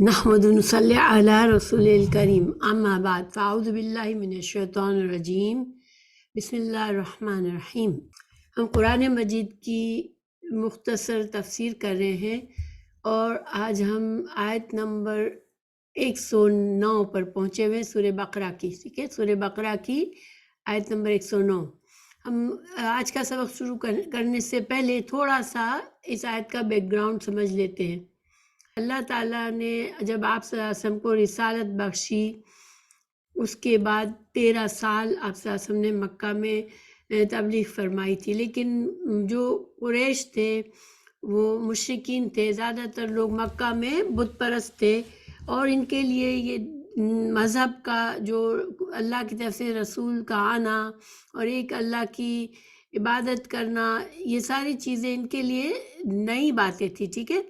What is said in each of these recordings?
نحمد و نصلی علی رسول الکریم اما بعد فاعوذ باللہ من الشیطان الرجیم بسم اللہ الرحمن الرحیم۔ ہم قرآن مجید کی مختصر تفسیر کر رہے ہیں اور آج ہم آیت نمبر 109 پر پہنچے ہوئے سورہ بقرہ کی، ٹھیک ہے، سورہ بقرہ کی آیت نمبر 109۔ ہم آج کا سبق شروع کرنے سے پہلے تھوڑا سا اس آیت کا بیک گراؤنڈ سمجھ لیتے ہیں۔ اللہ تعالیٰ نے جب آپ صلی اللہ علیہ وسلم کو رسالت بخشی، اس کے بعد 13 سال آپ صلی اللہ علیہ وسلم نے مکہ میں تبلیغ فرمائی تھی، لیکن جو قریش تھے وہ مشرکین تھے، زیادہ تر لوگ مکہ میں بت پرست تھے، اور ان کے لیے یہ مذہب کا جو اللہ کی طرف سے رسول کا آنا اور ایک اللہ کی عبادت کرنا، یہ ساری چیزیں ان کے لیے نئی باتیں تھی، ٹھیک ہے۔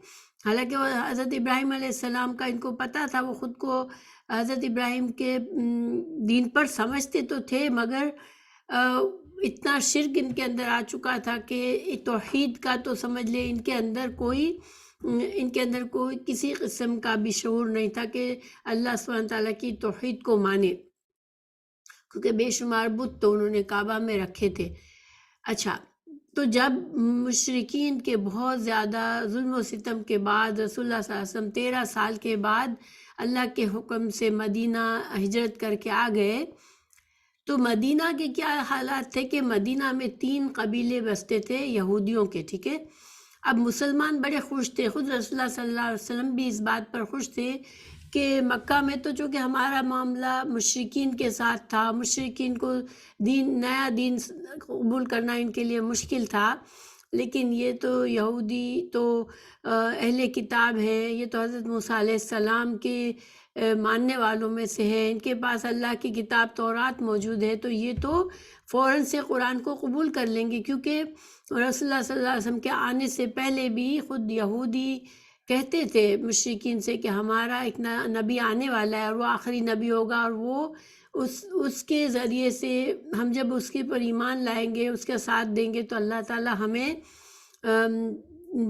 حالانکہ وہ حضرت ابراہیم علیہ السلام کا ان کو پتہ تھا، وہ خود کو حضرت ابراہیم کے دین پر سمجھتے تو تھے، مگر اتنا شرک ان کے اندر آ چکا تھا کہ توحید کا تو سمجھ لے ان کے اندر کوئی کسی قسم کا بھی شعور نہیں تھا کہ اللہ سبحانہ تعالیٰ کی توحید کو مانے، کیونکہ بے شمار بت تو انہوں نے کعبہ میں رکھے تھے۔ اچھا، تو جب مشرکین کے بہت زیادہ ظلم و ستم کے بعد رسول اللہ صلی اللہ علیہ وسلم 13 سال کے بعد اللہ کے حکم سے مدینہ ہجرت کر کے آ گئے، تو مدینہ کے کیا حالات تھے کہ مدینہ میں 3 قبیلے بستے تھے یہودیوں کے، ٹھیک ہے۔ اب مسلمان بڑے خوش تھے، خود رسول اللہ صلی اللہ علیہ وسلم بھی اس بات پر خوش تھے کہ مکہ میں تو چونکہ ہمارا معاملہ مشرکین کے ساتھ تھا، مشرکین کو نیا دین قبول کرنا ان کے لیے مشکل تھا، لیکن یہ تو یہودی تو اہل کتاب ہے، یہ تو حضرت موسیٰ علیہ السلام کے ماننے والوں میں سے ہے، ان کے پاس اللہ کی کتاب تورات موجود ہے، تو یہ تو فوراً سے قرآن کو قبول کر لیں گے، کیونکہ رسول اللہ صلی اللہ علیہ وسلم کے آنے سے پہلے بھی خود یہودی کہتے تھے مشرکین سے کہ ہمارا ایک نبی آنے والا ہے اور وہ آخری نبی ہوگا، اور وہ اس کے ذریعے سے ہم جب اس کے پر ایمان لائیں گے، اس کا ساتھ دیں گے، تو اللہ تعالیٰ ہمیں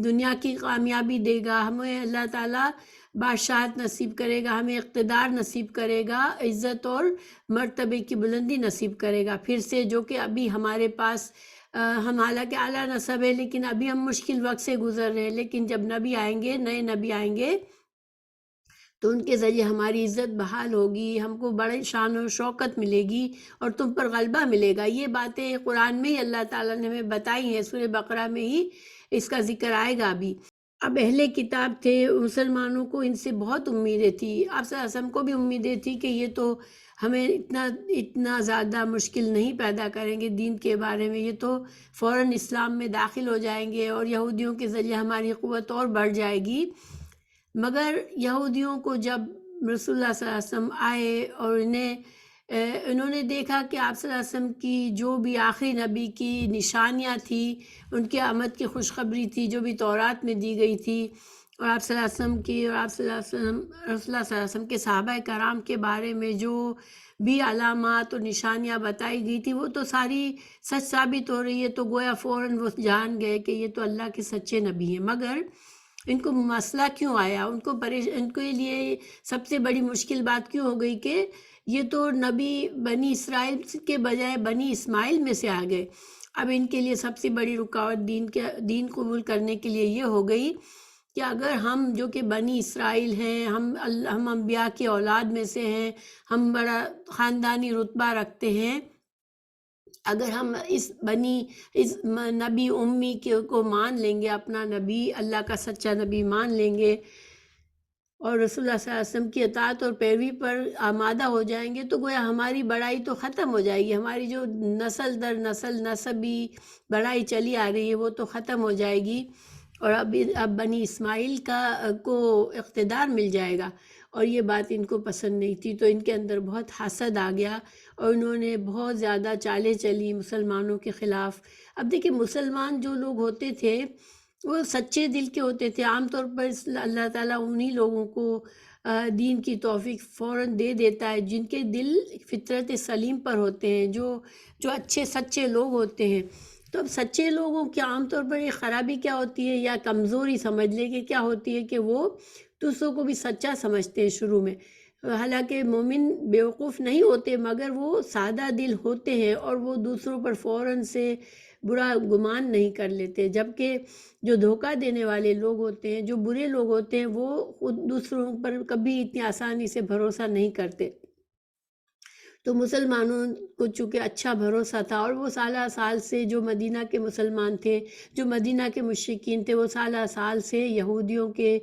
دنیا کی کامیابی دے گا، ہمیں اللہ تعالیٰ بادشاہت نصیب کرے گا، ہمیں اقتدار نصیب کرے گا، عزت اور مرتبے کی بلندی نصیب کرے گا پھر سے، جو کہ ابھی ہمارے پاس ہم حالانکہ اعلیٰ نسب ہے، لیکن ابھی ہم مشکل وقت سے گزر رہے ہیں، لیکن جب نبی آئیں گے، نئے نبی آئیں گے، تو ان کے ذریعے ہماری عزت بحال ہوگی، ہم کو بڑے شان و شوکت ملے گی اور تم پر غلبہ ملے گا۔ یہ باتیں قرآن میں ہی اللہ تعالیٰ نے ہمیں بتائی ہیں، سورہ بقرہ میں ہی اس کا ذکر آئے گا ابھی۔ اب اہل کتاب تھے، مسلمانوں کو ان سے بہت امیدیں تھی، آپ صلی اللہ علیہ وسلم کو بھی امیدیں تھی کہ یہ تو ہمیں اتنا زیادہ مشکل نہیں پیدا کریں گے دین کے بارے میں، یہ تو فوراً اسلام میں داخل ہو جائیں گے اور یہودیوں کے ذریعے ہماری قوت اور بڑھ جائے گی۔ مگر یہودیوں کو جب رسول اللہ صلی اللہ علیہ وسلم آئے اور انہوں نے دیکھا کہ آپ صلی اللہ علیہ وسلم کی جو بھی آخری نبی کی نشانیاں تھی، ان کی آمد کی خوشخبری تھی جو بھی تورات میں دی گئی تھی، اور آپ صلی اللہ علیہ وسلم کی اور آپ رسول اللہ صلی اللہ علیہ وسلم کے صحابہ کرام کے بارے میں جو بھی علامات اور نشانیاں بتائی گئی تھی، وہ تو ساری سچ ثابت ہو رہی ہے، تو گویا فوراً وہ جان گئے کہ یہ تو اللہ کے سچے نبی ہیں۔ مگر ان کو مسئلہ کیوں آیا، ان کے لیے سب سے بڑی مشکل بات کیوں ہو گئی کہ یہ تو نبی بنی اسرائیل کے بجائے بنی اسماعیل میں سے آ گئے۔ اب ان کے لیے سب سے بڑی رکاوٹ دین قبول کرنے کے لیے یہ ہو گئی کہ اگر ہم جو کہ بنی اسرائیل ہیں، ہم انبیاء کی اولاد میں سے ہیں، ہم بڑا خاندانی رتبہ رکھتے ہیں، اگر ہم اس نبی امی کو مان لیں گے، اپنا نبی اللہ کا سچا نبی مان لیں گے اور رسول اللہ صلی اللہ علیہ وسلم کی اطاعت اور پیروی پر آمادہ ہو جائیں گے، تو گویا ہماری بڑائی تو ختم ہو جائے گی، ہماری جو نسل در نسل نسبی بڑائی چلی آ رہی ہے وہ تو ختم ہو جائے گی، اور اب بنی اسماعیل کو اقتدار مل جائے گا۔ اور یہ بات ان کو پسند نہیں تھی، تو ان کے اندر بہت حسد آ گیا اور انہوں نے بہت زیادہ چالیں چلی مسلمانوں کے خلاف۔ اب دیکھیں، مسلمان جو لوگ ہوتے تھے وہ سچے دل کے ہوتے تھے، عام طور پر اللہ تعالیٰ انہی لوگوں کو دین کی توفیق فوراً دے دیتا ہے جن کے دل فطرت سلیم پر ہوتے ہیں، جو اچھے سچے لوگ ہوتے ہیں۔ تو اب سچے لوگوں کی عام طور پر یہ خرابی کیا ہوتی ہے یا کمزوری سمجھ لے کہ کیا ہوتی ہے کہ وہ دوسروں کو بھی سچا سمجھتے ہیں شروع میں، حالانکہ مومن بیوقوف نہیں ہوتے مگر وہ سادہ دل ہوتے ہیں اور وہ دوسروں پر فوراً سے برا گمان نہیں کر لیتے، جبکہ جو دھوکہ دینے والے لوگ ہوتے ہیں، جو برے لوگ ہوتے ہیں، وہ خود دوسروں پر کبھی اتنی آسانی سے بھروسہ نہیں کرتے۔ تو مسلمانوں کو چونکہ اچھا بھروسہ تھا اور وہ سالہ سال سے جو مدینہ کے مسلمان تھے، جو مدینہ کے مشرکین تھے، وہ سالہ سال سے یہودیوں کے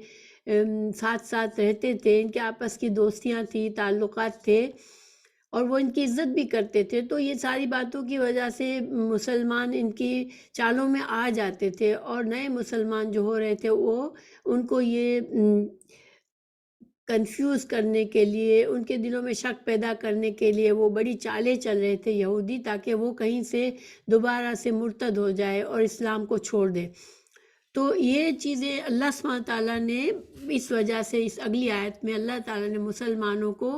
ساتھ ساتھ رہتے تھے، ان کے آپس کی دوستیاں تھیں، تعلقات تھے اور وہ ان کی عزت بھی کرتے تھے، تو یہ ساری باتوں کی وجہ سے مسلمان ان کی چالوں میں آ جاتے تھے اور نئے مسلمان جو ہو رہے تھے وہ ان کو یہ کنفیوز کرنے کے لیے، ان کے دلوں میں شک پیدا کرنے کے لیے وہ بڑی چالیں چل رہے تھے یہودی، تاکہ وہ کہیں سے دوبارہ سے مرتد ہو جائے اور اسلام کو چھوڑ دے۔ تو یہ چیزیں اللہ سبحانہ تعالیٰ نے اس وجہ سے اس اگلی آیت میں اللہ تعالیٰ نے مسلمانوں کو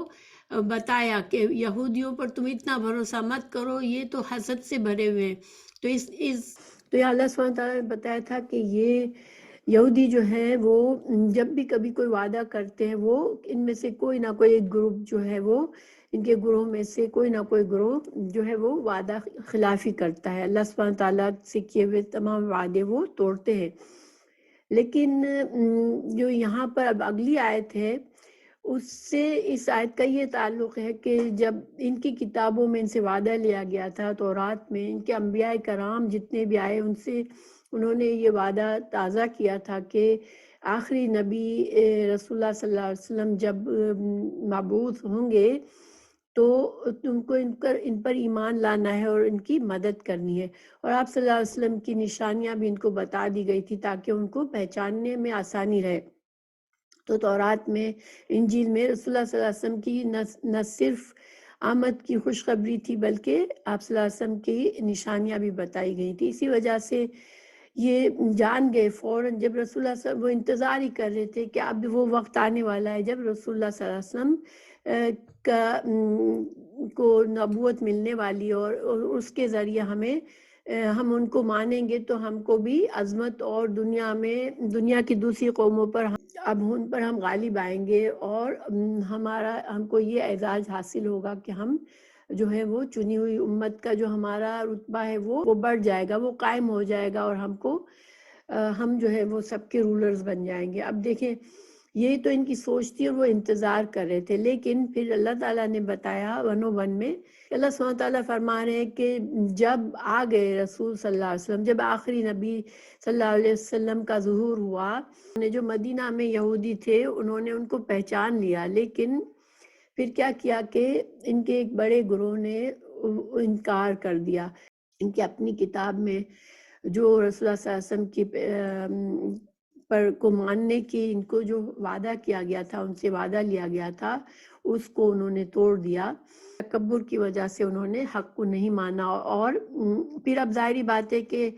بتایا کہ یہودیوں پر تم اتنا بھروسہ مت کرو، یہ تو حسد سے بھرے ہوئے ہیں۔ تو تو یہ اللہ سبحانہ تعالیٰ نے بتایا تھا کہ یہ یہودی جو ہے وہ جب بھی کبھی کوئی وعدہ کرتے ہیں، وہ ان میں سے کوئی نہ کوئی ایک گروپ جو ہے وہ ان کے گروہ میں سے کوئی نہ کوئی گروہ جو ہے وہ وعدہ خلافی کرتا ہے، اللہ سبحانہ تعالیٰ سے کیے ہوئے تمام وعدے وہ توڑتے ہیں۔ لیکن جو یہاں پر اب اگلی آیت ہے اس سے اس آیت کا یہ تعلق ہے کہ جب ان کی کتابوں میں ان سے وعدہ لیا گیا تھا، تورات میں ان کے انبیاء کرام جتنے بھی آئے ان سے انہوں نے یہ وعدہ تازہ کیا تھا کہ آخری نبی رسول اللہ صلی اللہ علیہ وسلم جب مبعوث ہوں گے تو تم کو ان پر ایمان لانا ہے اور ان کی مدد کرنی ہے، اور آپ صلی اللہ علیہ وسلم کی نشانیاں بھی ان کو بتا دی گئی تھی تاکہ ان کو پہچاننے میں آسانی رہے۔ تو تورات میں، انجیل میں رسول اللہ صلی اللہ علیہ وسلم کی نہ صرف آمد کی خوشخبری تھی بلکہ آپ صلی اللہ علیہ وسلم کی نشانیاں بھی بتائی گئی تھی، اسی وجہ سے یہ جان گئے فوراً جب رسول اللہ صلی اللہ علیہ وسلم، وہ انتظار ہی کر رہے تھے کہ اب وہ وقت آنے والا ہے جب رسول اللہ صلی اللہ علیہ وسلم کو نبوت ملنے والی اور اس کے ذریعے ہم ان کو مانیں گے تو ہم کو بھی عظمت اور دنیا کی دوسری قوموں پر اب ان پر ہم غالب آئیں گے اور ہم کو یہ اعزاز حاصل ہوگا کہ ہم جو ہے وہ چنی ہوئی امت کا جو ہمارا رتبہ ہے وہ بڑھ جائے گا، وہ قائم ہو جائے گا اور ہم جو ہے وہ سب کے رولرز بن جائیں گے۔ اب دیکھیں یہی تو ان کی سوچ تھی اور وہ انتظار کر رہے تھے، لیکن پھر اللہ تعالیٰ نے بتایا 101 میں، اللہ سبحانہ تعالیٰ فرما رہے ہیں کہ جب آ گئے رسول صلی اللہ علیہ وسلم، جب آخری نبی صلی اللہ علیہ وسلم کا ظہور ہوا، جو مدینہ میں یہودی تھے انہوں نے ان کو پہچان لیا، لیکن پھر کیا کیا کہ ان کے ایک بڑے گروہ نے انکار کر دیا۔ ان کی اپنی کتاب میں جو رسول اللہ صلی اللہ علیہ وسلم کی پر کو ماننے کی ان کو جو وعدہ کیا گیا تھا، ان سے وعدہ لیا گیا تھا، اس کو انہوں نے توڑ دیا، تکبر کی وجہ سے انہوں نے حق کو نہیں مانا۔ اور پھر اب ظاہری بات ہے کہ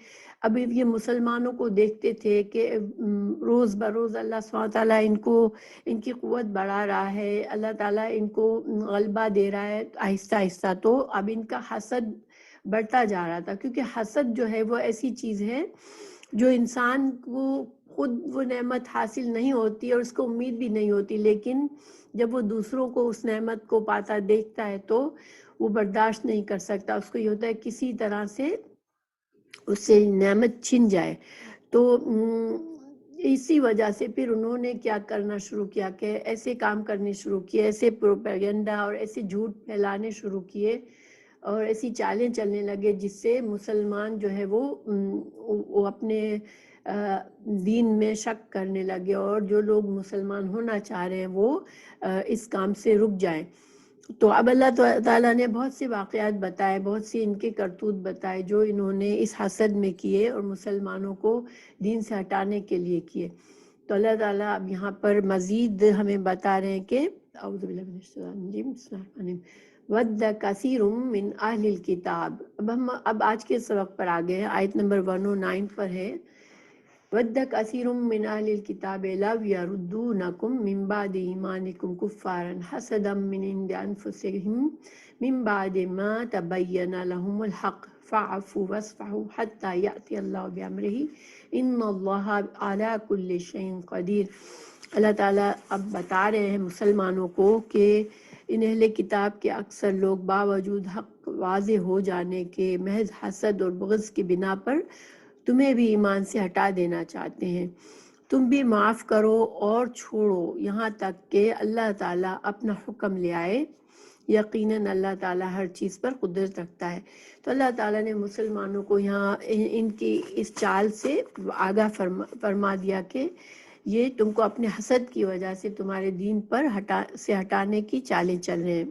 اب یہ مسلمانوں کو دیکھتے تھے کہ روز بروز اللہ سبحانہ تعالیٰ ان کی قوت بڑھا رہا ہے، اللہ تعالیٰ ان کو غلبہ دے رہا ہے آہستہ آہستہ، تو اب ان کا حسد بڑھتا جا رہا تھا، کیونکہ حسد جو ہے وہ ایسی چیز ہے جو انسان کو خود وہ نعمت حاصل نہیں ہوتی اور اس کو امید بھی نہیں ہوتی، لیکن جب وہ دوسروں کو اس نعمت کو پاتا دیکھتا ہے تو وہ برداشت نہیں کر سکتا، اس کو یہ ہوتا ہے کسی طرح سے اس سے نعمت چھن جائے۔ تو اسی وجہ سے پھر انہوں نے کیا کرنا شروع کیا کہ ایسے کام کرنے شروع کیے، ایسے پروپیگنڈا اور ایسے جھوٹ پھیلانے شروع کیے اور ایسی چالیں چلنے لگے جس سے مسلمان جو ہے وہ اپنے دین میں شک کرنے لگے، اور جو لوگ مسلمان ہونا چاہ رہے ہیں وہ اس کام سے رک جائیں۔ تو اب اللہ تعالیٰ نے بہت سے واقعات بتائے، بہت سی ان کے کرتوت بتائے جو انہوں نے اس حسد میں کیے اور مسلمانوں کو دین سے ہٹانے کے لیے کیے۔ تو اللہ تعالیٰ اب یہاں پر مزید ہمیں بتا رہے ہیں کہ اعوذ باللہ من الشیطان الرجیم، بسم اللہ الرحمن الرحیم، وَدَّ كَثِيرٌ مِّنْ أَهْلِ الْكِتَابِ۔ اب آج کے سبق پر آگئے ہیں، آیت نمبر 109 پر ہے ود کثیر من اہل الکتاب لو یردونکم من بعد ایمانکم کفارا حسدا من عند انفسہم من بعد ما تبین لهم الحق فاعفوا واصفحوا حتی یأتی اللہ بامرہ ان اللہ علی کل شیء قدیر۔ اللہ تعالیٰ اب بتا رہے ہیں مسلمانوں کو کہ ان اہل کتاب کے اکثر لوگ باوجود حق واضح ہو جانے کے محض حسد اور بغض کی بنا پر تمہیں بھی ایمان سے ہٹا دینا چاہتے ہیں۔ تم بھی معاف کرو اور چھوڑو یہاں تک کہ اللہ تعالیٰ اپنا حکم لے آئے، یقیناً اللہ تعالیٰ ہر چیز پر قدرت رکھتا ہے۔ تو اللہ تعالیٰ نے مسلمانوں کو یہاں ان کی اس چال سے آگاہ فرما دیا کہ یہ تم کو اپنے حسد کی وجہ سے تمہارے دین پر ہٹانے کی چالیں چل رہے ہیں۔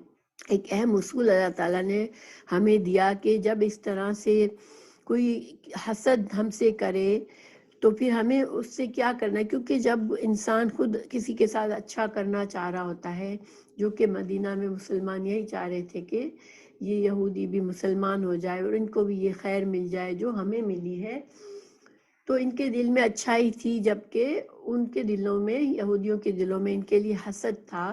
ایک اہم اصول اللہ تعالیٰ نے ہمیں دیا کہ جب اس طرح سے کوئی حسد ہم سے کرے تو پھر ہمیں اس سے کیا کرنا ہے، کیونکہ جب انسان خود کسی کے ساتھ اچھا کرنا چاہ رہا ہوتا ہے، جو کہ مدینہ میں مسلمان یہی چاہ رہے تھے کہ یہ یہودی بھی مسلمان ہو جائے اور ان کو بھی یہ خیر مل جائے جو ہمیں ملی ہے، تو ان کے دل میں اچھائی تھی، جبکہ ان کے دلوں میں، یہودیوں کے دلوں میں ان کے لیے حسد تھا۔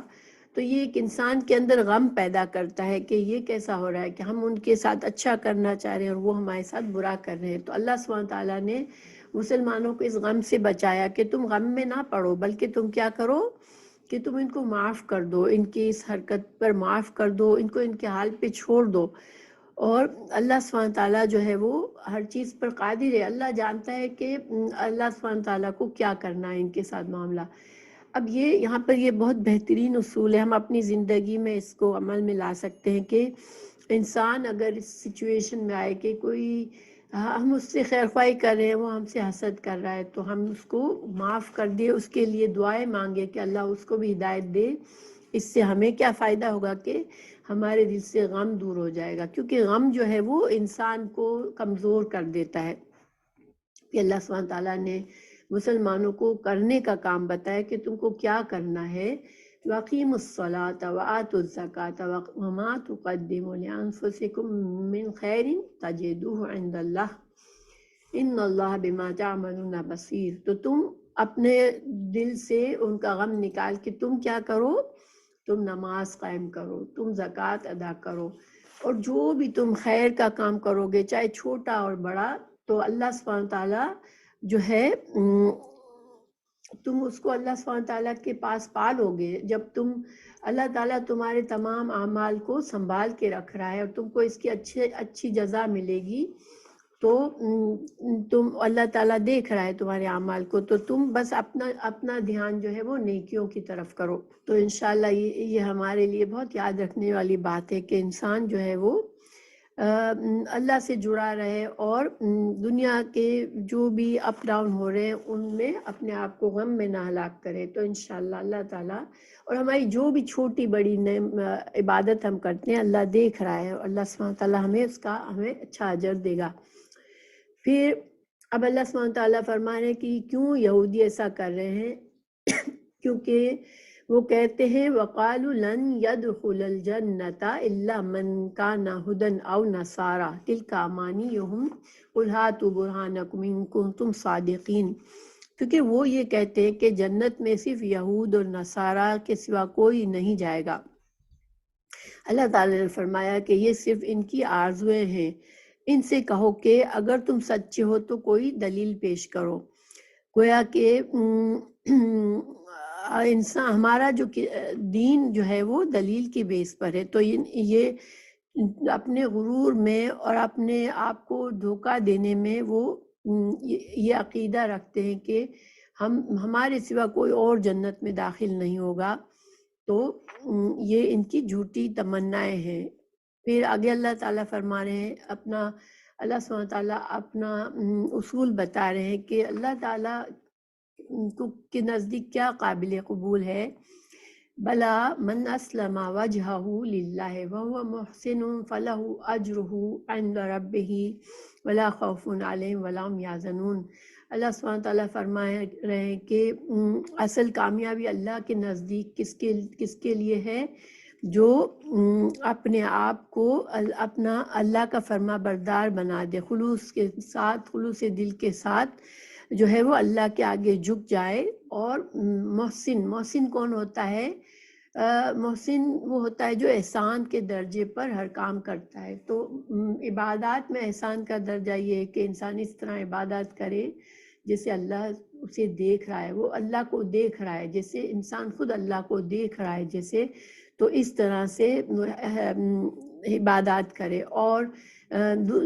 تو یہ ایک انسان کے اندر غم پیدا کرتا ہے کہ یہ کیسا ہو رہا ہے کہ ہم ان کے ساتھ اچھا کرنا چاہ رہے ہیں اور وہ ہمارے ساتھ برا کر رہے ہیں۔ تو اللہ سبحانہ تعالیٰ نے مسلمانوں کو اس غم سے بچایا کہ تم غم میں نہ پڑو، بلکہ تم کیا کرو کہ تم ان کو معاف کر دو، ان کی اس حرکت پر معاف کر دو، ان کو ان کے حال پہ چھوڑ دو۔ اور اللہ سبحانہ تعالیٰ جو ہے وہ ہر چیز پر قادر ہے، اللہ جانتا ہے کہ اللہ سبحانہ تعالیٰ کو کیا کرنا ہے ان کے ساتھ معاملہ۔ اب یہ یہاں پر یہ بہت بہترین اصول ہے، ہم اپنی زندگی میں اس کو عمل میں لا سکتے ہیں کہ انسان اگر اس سچویشن میں آئے کہ کوئی ہم اس سے خیر خواہی کر رہے ہیں، وہ ہم سے حسد کر رہا ہے، تو ہم اس کو معاف کر دیں، اس کے لیے دعائیں مانگے کہ اللہ اس کو بھی ہدایت دے۔ اس سے ہمیں کیا فائدہ ہوگا کہ ہمارے دل سے غم دور ہو جائے گا، کیونکہ غم جو ہے وہ انسان کو کمزور کر دیتا ہے۔ کہ اللہ سبحانہ تعالیٰ نے مسلمانوں کو کرنے کا کام بتایا کہ تم کو کیا کرنا ہے، وَأَقِيمُوا الصَّلَاةَ وَآتُوا الزَّكَاةَ وَمَا تُقَدِّمُوا لِأَنفُسِكُم مِّن خَيْرٍ تَجِدُوهُ عِندَ اللَّهِ إِنَّ اللَّهَ بِمَا تَعْمَلُونَ بَصِيرٌ۔ تو تم اپنے دل سے ان کا غم نکال کے تم کیا کرو، تم نماز قائم کرو، تم زکوٰۃ ادا کرو، اور جو بھی تم خیر کا کام کرو گے چاہے چھوٹا اور بڑا، تو اللہ سبحانہ تعالیٰ جو ہے تم اس کو اللہ سبحانہ تعالیٰ کے پاس پالو گے۔ جب تم اللہ تعالیٰ تمہارے تمام اعمال کو سنبھال کے رکھ رہا ہے اور تم کو اس کی اچھی جزا ملے گی، تو تم اللہ تعالیٰ دیکھ رہا ہے تمہارے اعمال کو، تو تم بس اپنا دھیان جو ہے وہ نیکیوں کی طرف کرو۔ تو انشاءاللہ یہ ہمارے لیے بہت یاد رکھنے والی بات ہے کہ انسان جو ہے وہ اللہ سے جڑا رہے اور دنیا کے جو بھی اپ ڈاؤن ہو رہے ہیں ان میں اپنے آپ کو غم میں نہ ہلاک کرے۔ تو انشاءاللہ اللہ تعالیٰ، اور ہماری جو بھی چھوٹی بڑی عبادت ہم کرتے ہیں اللہ دیکھ رہا ہے، اور اللہ سبحانہ تعالیٰ ہمیں اچھا اجر دے گا۔ پھر اب اللہ سبحانہ تعالیٰ فرما رہے ہیں کہ کیوں یہودی ایسا کر رہے ہیں، کیونکہ وہ کہتے ہیں وَقَالُوا لَن يَدْخُلَ الْجَنَّةَ إِلَّا مَنْ كَانَ هُدًى أَوْ نَصَارَىٰ تِلْكَ أَمَانِيُّهُمْ قُلْ هَاتُوا بُرْهَانَكُمْ إِن كُنتُمْ صَادِقِينَ۔ کیونکہ وہ یہ کہتے ہیں کہ جنت میں صرف یہود اور نصارہ کے سوا کوئی نہیں جائے گا۔ اللہ تعالیٰ نے فرمایا کہ یہ صرف ان کی آرزویں ہیں، ان سے کہو کہ اگر تم سچے ہو تو کوئی دلیل پیش کرو۔ گویا کہ انسان ہمارا جو دین جو ہے وہ دلیل کی بیس پر ہے، تو یہ اپنے غرور میں اور اپنے آپ کو دھوکہ دینے میں وہ یہ عقیدہ رکھتے ہیں کہ ہمارے سوا کوئی اور جنت میں داخل نہیں ہوگا، تو یہ ان کی جھوٹی تمنائیں ہیں۔ پھر آگے اللہ تعالیٰ فرما رہے ہیں اللہ سبحانہ تعالیٰ اپنا اصول بتا رہے ہیں کہ اللہ تعالیٰ کے نزدیک کیا قابل قبول ہے۔ بلا من اسلم وجہہ للہ وہو محسن فلہ اجرہ عند ربہ ولا خوف علیہم ولا هم یحزنون۔ اللہ سبحانہ تعالیٰ فرما رہے ہیں کہ اصل کامیابی اللہ کے نزدیک کس کے لیے ہے، جو اپنے آپ کو اپنا اللہ کا فرما بردار بنا دے، خلوص کے ساتھ، خلوص دل کے ساتھ جو ہے وہ اللہ کے آگے جھک جائے۔ اور محسن کون ہوتا ہے؟ محسن وہ ہوتا ہے جو احسان کے درجے پر ہر کام کرتا ہے۔ تو عبادات میں احسان کا درجہ یہ ہے کہ انسان اس طرح عبادات کرے جیسے اللہ اسے دیکھ رہا ہے، وہ اللہ کو دیکھ رہا ہے، جیسے انسان خود اللہ کو دیکھ رہا ہے جیسے، تو اس طرح سے عبادات کرے، اور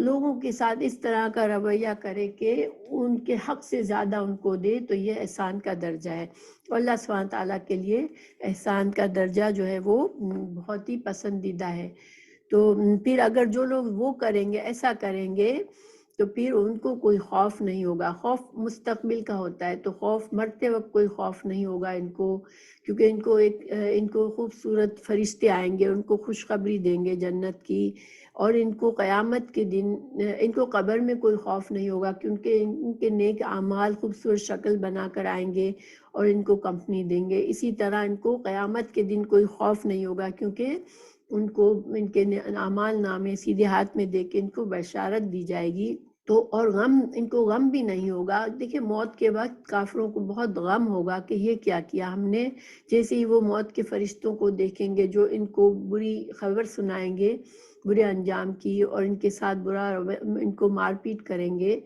لوگوں کے ساتھ اس طرح کا رویہ کرے کہ ان کے حق سے زیادہ ان کو دے، تو یہ احسان کا درجہ ہے۔ اور اللہ سبحانہ تعالیٰ کے لیے احسان کا درجہ جو ہے وہ بہت ہی پسندیدہ ہے۔ تو پھر اگر جو لوگ وہ کریں گے، ایسا کریں گے، تو پھر ان کو کوئی خوف نہیں ہوگا۔ خوف مستقبل کا ہوتا ہے، تو خوف مرتے وقت کوئی خوف نہیں ہوگا ان کو، کیونکہ ان کو خوبصورت فرشتے آئیں گے، ان کو خوشخبری دیں گے جنت کی، اور ان کو قیامت کے دن ان کو قبر میں کوئی خوف نہیں ہوگا، کیونکہ ان کے نیک اعمال خوبصورت شکل بنا کر آئیں گے اور ان کو کمپنی دیں گے۔ اسی طرح ان کو قیامت کے دن کوئی خوف نہیں ہوگا، کیونکہ ان کو ان کے اعمال نامے سیدھے ہاتھ میں دے کے ان کو بشارت دی جائے گی۔ تو اور ان کو غم بھی نہیں ہوگا۔ دیکھیں موت کے وقت کافروں کو بہت غم ہوگا کہ یہ کیا کیا ہم نے، جیسے ہی وہ موت کے فرشتوں کو دیکھیں گے جو ان کو بری خبر سنائیں گے برے انجام کی، اور ان کے ساتھ ان کو مار پیٹ کریں گے،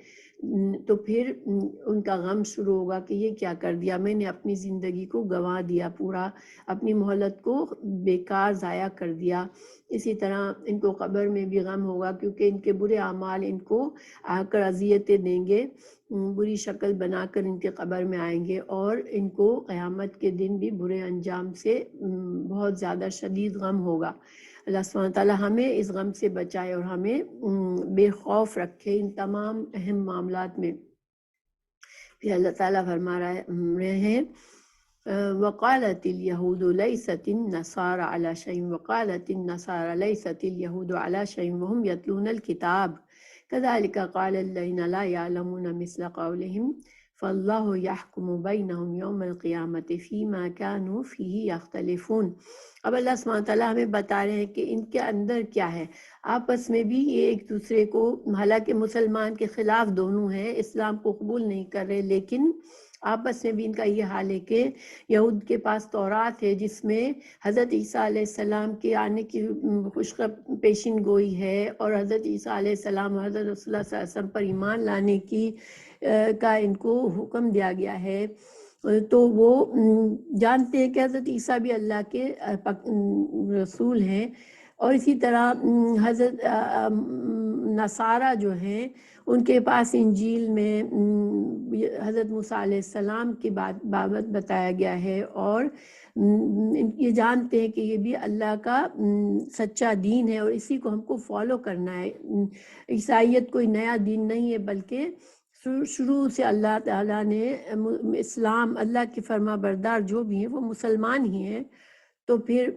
تو پھر ان کا غم شروع ہوگا کہ یہ کیا کر دیا، میں نے اپنی زندگی کو گنوا دیا، پورا اپنی مہلت کو بیکار ضائع کر دیا۔ اسی طرح ان کو قبر میں بھی غم ہوگا، کیونکہ ان کے برے اعمال ان کو آ کر اذیتیں دیں گے، بری شکل بنا کر ان کے قبر میں آئیں گے، اور ان کو قیامت کے دن بھی برے انجام سے بہت زیادہ شدید غم ہوگا۔ اللہ سبحانہ تعالیٰ ہمیں اس غم سے بچائے اور ہمیں بے خوف رکھے ان تمام اہم معاملات میں۔ پھر اللہ تعالیٰ فرما رہے ہیں وقالت اليهود ليست النصارى على شيء وقالت النصارى ليست اليهود على شيء وهم يتلون الكتاب كذلك قال الذين لا يعلمون مثل قولهم فالله يحكم بينهم يوم القيامة فيما كانوا فيه يختلفون۔ اب اللہ سبحانہ تعالیٰ ہمیں بتا رہے ہیں کہ ان کے اندر کیا ہے، آپس میں بھی یہ ایک دوسرے کو، حالانکہ مسلمان کے خلاف دونوں ہیں، اسلام کو قبول نہیں کر رہے، لیکن آپس میں بھی ان کا یہ حال ہے کہ یہود کے پاس تورات ہے جس میں حضرت عیسیٰ علیہ السلام کے آنے کی پیشن گوئی ہے، اور حضرت عیسیٰ علیہ السلام اور حضرت رسول اللہ صلی اللہ علیہ وسلم پر ایمان لانے کا ان کو حکم دیا گیا ہے۔ تو وہ جانتے ہیں کہ حضرت عیسیٰ بھی اللہ کے رسول ہیں، اور اسی طرح حضرت نصارہ جو ہیں ان کے پاس انجیل میں حضرت موسیٰ علیہ السلام کی بابت بتایا گیا ہے، اور یہ جانتے ہیں کہ یہ بھی اللہ کا سچا دین ہے اور اسی کو ہم کو فالو کرنا ہے۔ عیسائیت کوئی نیا دین نہیں ہے، بلکہ شروع سے اللہ تعالیٰ نے اسلام، اللہ کے فرما بردار جو بھی ہیں وہ مسلمان ہی ہیں۔ تو پھر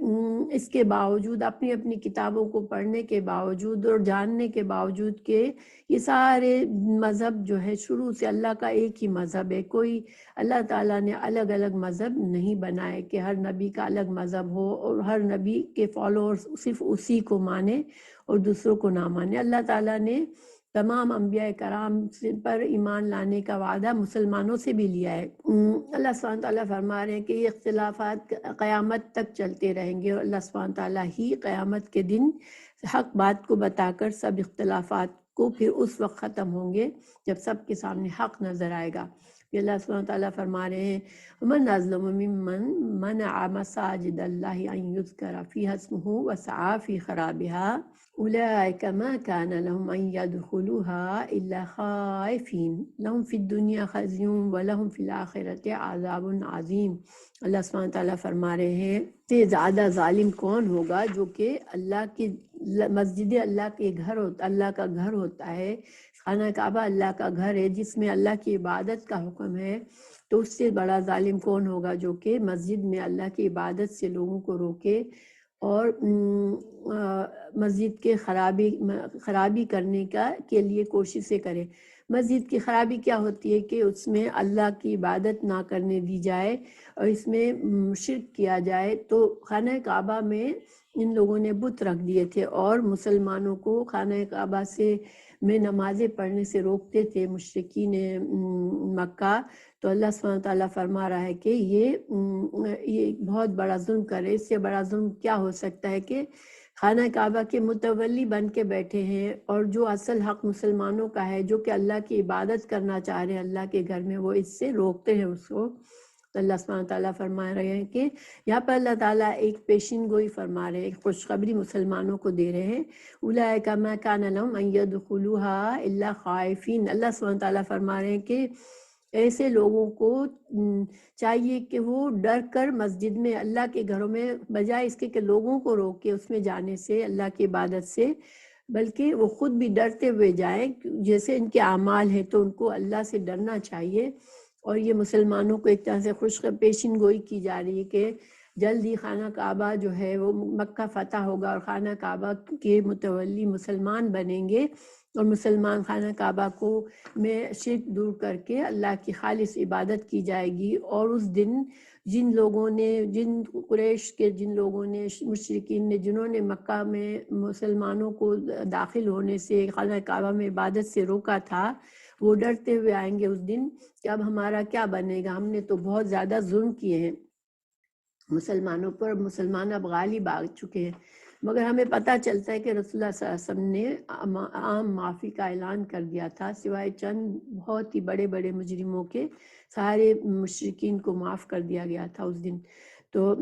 اس کے باوجود اپنی اپنی کتابوں کو پڑھنے کے باوجود اور جاننے کے باوجود کہ یہ سارے مذہب جو ہے شروع سے اللہ کا ایک ہی مذہب ہے، کوئی اللہ تعالیٰ نے الگ الگ مذہب نہیں بنائے کہ ہر نبی کا الگ مذہب ہو اور ہر نبی کے فالوورز صرف اسی کو مانے اور دوسروں کو نہ مانے۔ اللہ تعالیٰ نے تمام انبیاء کرام پر ایمان لانے کا وعدہ مسلمانوں سے بھی لیا ہے۔ اللہ سبحانہ تعالیٰ فرما رہے ہیں کہ یہ اختلافات قیامت تک چلتے رہیں گے، اور اللہ سبحانہ تعالیٰ ہی قیامت کے دن حق بات کو بتا کر سب اختلافات کو پھر اس وقت ختم ہوں گے جب سب کے سامنے حق نظر آئے گا۔ یہ اللہ سبحانہ تعالیٰ فرما رہے ہیں وَمَنْ أَظْلَمُ مِمَّنْ مَنَعَ مَسَاجِدَ اللَّهِ أَنْ يُذْكَرَ فِيهَا اسْمُهُ وَسَعَىٰ فِي خَرَابِهَا أولئك ما كان لهم أن يدخلوها إلا خائفين لهم في الدنيا خزي ولهم في الآخرة عذاب عظيم۔ اللہ سبحانہ تعالیٰ فرما رہے ہیں کہ زیادہ ظالم کون ہوگا جو کہ اللہ کی مسجد اللہ کے گھر ہوتا، اللہ کا گھر ہوتا ہے، خانہ کعبہ اللہ کا گھر ہے جس میں اللہ کی عبادت کا حکم ہے، تو اس سے بڑا ظالم کون ہوگا جو کہ مسجد میں اللہ کی عبادت سے لوگوں کو روکے اور مسجد کے خرابی کرنے کے لیے کوششیں کرے۔ مسجد کی خرابی کیا ہوتی ہے کہ اس میں اللہ کی عبادت نہ کرنے دی جائے اور اس میں شرک کیا جائے۔ تو خانہ کعبہ میں ان لوگوں نے بت رکھ دیے تھے اور مسلمانوں کو خانہ کعبہ میں نمازیں پڑھنے سے روکتے تھے مشرکین مکہ۔ تو اللہ سبحانہ تعالیٰ فرما رہا ہے کہ یہ بہت بڑا ظلم کرے، اس سے بڑا ظلم کیا ہو سکتا ہے کہ خانہ کعبہ کے متولی بن کے بیٹھے ہیں، اور جو اصل حق مسلمانوں کا ہے، جو کہ اللہ کی عبادت کرنا چاہ رہے ہیں اللہ کے گھر میں، وہ اس سے روکتے ہیں اس کو۔ تو اللہ سبحانہ تعالیٰ فرما رہے ہیں کہ یہاں پر اللہ تعالیٰ ایک پیشین گوئی فرما رہے ہیں، ایک خوشخبری مسلمانوں کو دے رہے ہیں۔ اولئک ما کان لهم ان يدخلوها الا خائفین۔ اللہ سبحانہ تعالیٰ فرما رہے ہیں کہ ایسے لوگوں کو چاہیے کہ وہ ڈر کر مسجد میں، اللہ کے گھروں میں، بجائے اس کے کہ لوگوں کو روکے اس میں جانے سے، اللہ کی عبادت سے، بلکہ وہ خود بھی ڈرتے ہوئے جائیں۔ جیسے ان کے اعمال ہیں تو ان کو اللہ سے ڈرنا چاہیے۔ اور یہ مسلمانوں کو ایک طرح سے پیشین گوئی کی جا رہی ہے کہ جلد ہی خانہ کعبہ جو ہے وہ مکہ فتح ہوگا اور خانہ کعبہ کے متولی مسلمان بنیں گے، اور مسلمان خانہ کعبہ میں شرک دور کر کے اللہ کی خالص عبادت کی جائے گی۔ اور اس دن جن قریش کے جن لوگوں نے، مشرکین نے، جنہوں نے مکہ میں مسلمانوں کو داخل ہونے سے، خانہ کعبہ میں عبادت سے روکا تھا، وہ ڈرتے ہوئے آئیں گے اس دن کہ اب ہمارا کیا بنے گا، ہم نے تو بہت زیادہ ظلم کیے ہیں مسلمانوں پر، مسلمان اب غالب آ چکے ہیں۔ مگر ہمیں پتہ چلتا ہے کہ رسول اللہ صلی اللہ علیہ وسلم نے عام معافی کا اعلان کر دیا تھا، سوائے چند بہت ہی بڑے بڑے مجرموں کے سارے مشرکین کو معاف کر دیا گیا تھا اس دن۔ تو